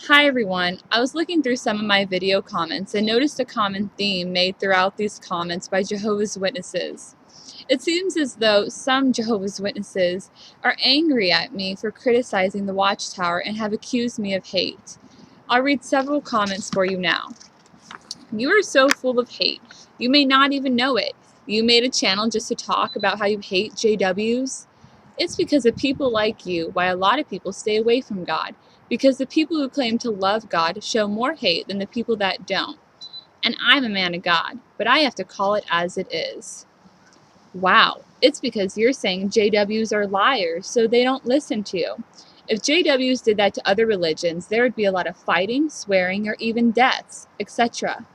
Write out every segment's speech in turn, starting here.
Hi everyone, I was looking through some of my video comments and noticed a common theme made throughout these comments by Jehovah's Witnesses. It seems as though some Jehovah's Witnesses are angry at me for criticizing the Watchtower and have accused me of hate. I'll read several comments for you now. You are so full of hate. You may not even know it. You made a channel just to talk about how you hate JWs. It's because of people like you why a lot of people stay away from God, because the people who claim to love God show more hate than the people that don't. And I'm a man of God, but I have to call it as it is. Wow, it's because you're saying JWs are liars, so they don't listen to you. If JWs did that to other religions, there would be a lot of fighting, swearing, or even deaths, etc.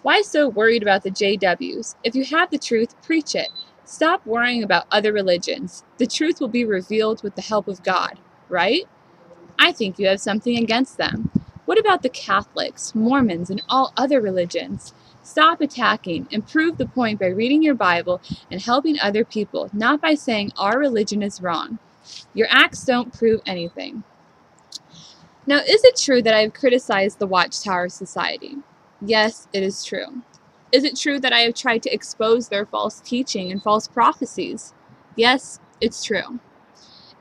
Why so worried about the JWs? If you have the truth, preach it. Stop worrying about other religions. The truth will be revealed with the help of God, right? I think you have something against them. What about the Catholics, Mormons, and all other religions? Stop attacking and prove the point by reading your Bible and helping other people, not by saying our religion is wrong. Your acts don't prove anything. Now, is it true that I have criticized the Watchtower Society? Yes, it is true. Is it true that I have tried to expose their false teaching and false prophecies? Yes, it's true.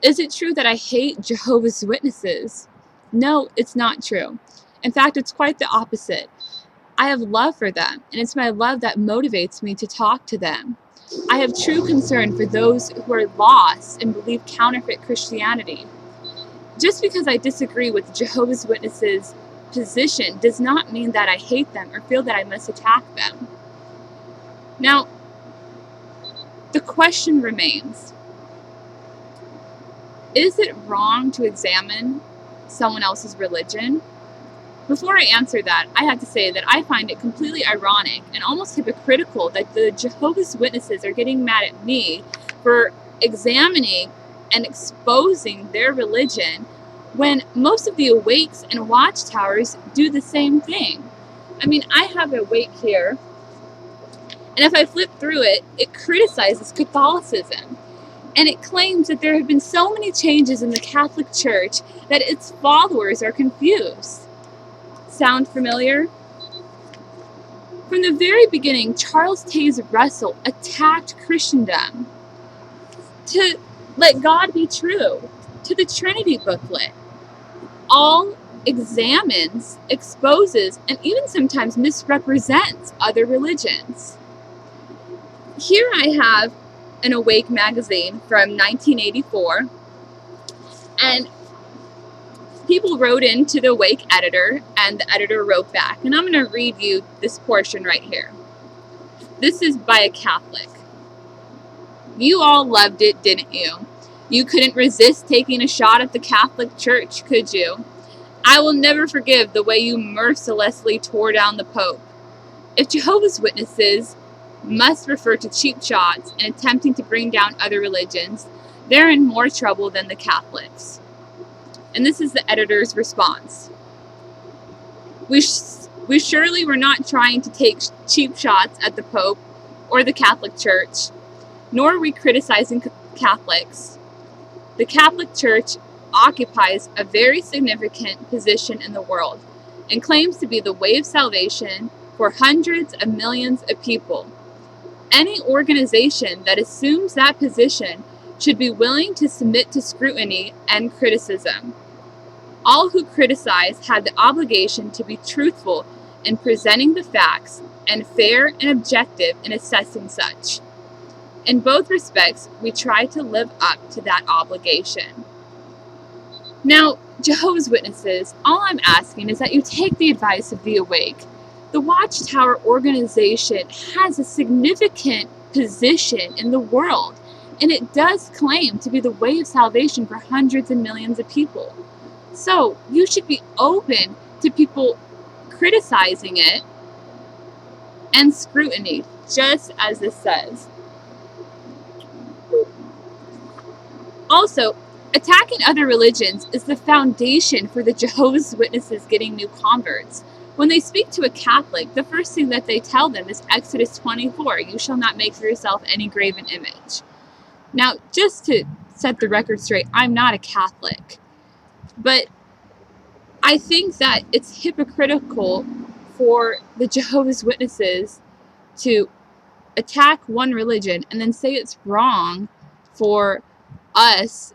Is it true that I hate Jehovah's Witnesses? No, it's not true. In fact, it's quite the opposite. I have love for them, and it's my love that motivates me to talk to them. I have true concern for those who are lost and believe counterfeit Christianity. Just because I disagree with Jehovah's Witnesses' position does not mean that I hate them or feel that I must attack them. Now, the question remains, is it wrong to examine someone else's religion? Before I answer that, I have to say that I find it completely ironic and almost hypocritical that the Jehovah's Witnesses are getting mad at me for examining and exposing their religion when most of the awakes and watchtowers do the same thing. I mean, I have an awake here, and if I flip through it, it criticizes Catholicism. And it claims that there have been so many changes in the Catholic Church that its followers are confused. Sound familiar? From the very beginning, Charles Taze Russell attacked Christendom to let God be true, to the Trinity booklet. All examines, exposes, and even sometimes misrepresents other religions. Here I have an Awake magazine from 1984, and people wrote into the Awake editor, and the editor wrote back, and I'm going to read you this portion right here. This is by a Catholic. You all loved it, didn't you? You couldn't resist taking a shot at the Catholic Church, could you? I will never forgive the way you mercilessly tore down the Pope. If Jehovah's Witnesses must refer to cheap shots and attempting to bring down other religions, they're in more trouble than the Catholics. And this is the editor's response. We surely were not trying to take cheap shots at the Pope or the Catholic Church, nor are we criticizing Catholics. The Catholic Church occupies a very significant position in the world and claims to be the way of salvation for hundreds of millions of people. Any organization that assumes that position should be willing to submit to scrutiny and criticism. All who criticize have the obligation to be truthful in presenting the facts and fair and objective in assessing such. In both respects, we try to live up to that obligation. Now, Jehovah's Witnesses, all I'm asking is that you take the advice of the Awake. The Watchtower organization has a significant position in the world, and it does claim to be the way of salvation for hundreds of millions of people. So you should be open to people criticizing it and scrutiny, just as this says. Also, attacking other religions is the foundation for the Jehovah's Witnesses getting new converts. When they speak to a Catholic, the first thing that they tell them is Exodus 24, you shall not make for yourself any graven image. Now, just to set the record straight, I'm not a Catholic, but I think that it's hypocritical for the Jehovah's Witnesses to attack one religion and then say it's wrong for us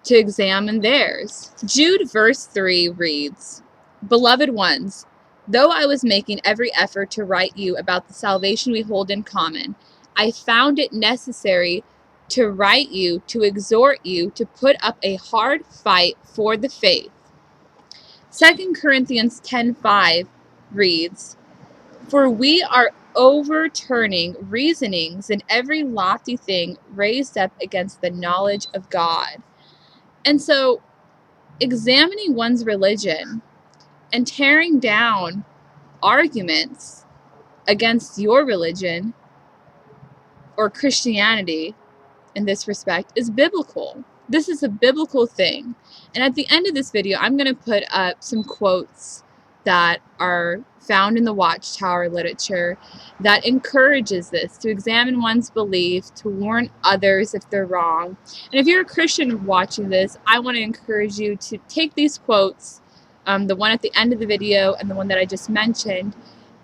to examine theirs. Jude verse 3 reads, "Beloved ones, though I was making every effort to write you about the salvation we hold in common, I found it necessary to write you to exhort you to put up a hard fight for the faith." 2 Corinthians 10:5 reads, "For we are overturning reasonings and every lofty thing raised up against the knowledge of God." And so, examining one's religion and tearing down arguments against your religion or Christianity in this respect is biblical. This is a biblical thing. And at the end of this video, I'm going to put up some quotes that are found in the Watchtower literature that encourages this, to examine one's belief, to warn others if they're wrong. And if you're a Christian watching this, I want to encourage you to take these quotes, the one at the end of the video and the one that I just mentioned,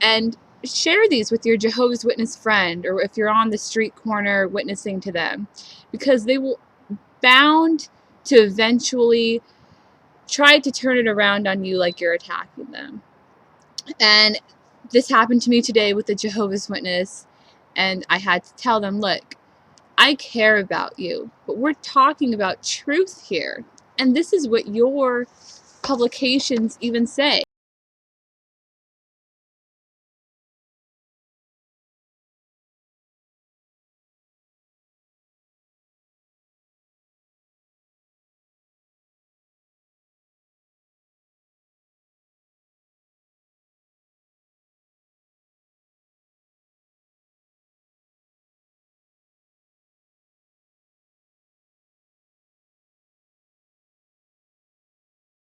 and share these with your Jehovah's Witness friend, or if you're on the street corner witnessing to them, because they will bound to eventually try to turn it around on you like you're attacking them. And this happened to me today with the Jehovah's Witness, and I had to tell them, look, I care about you, but we're talking about truth here, and this is what your publications even say.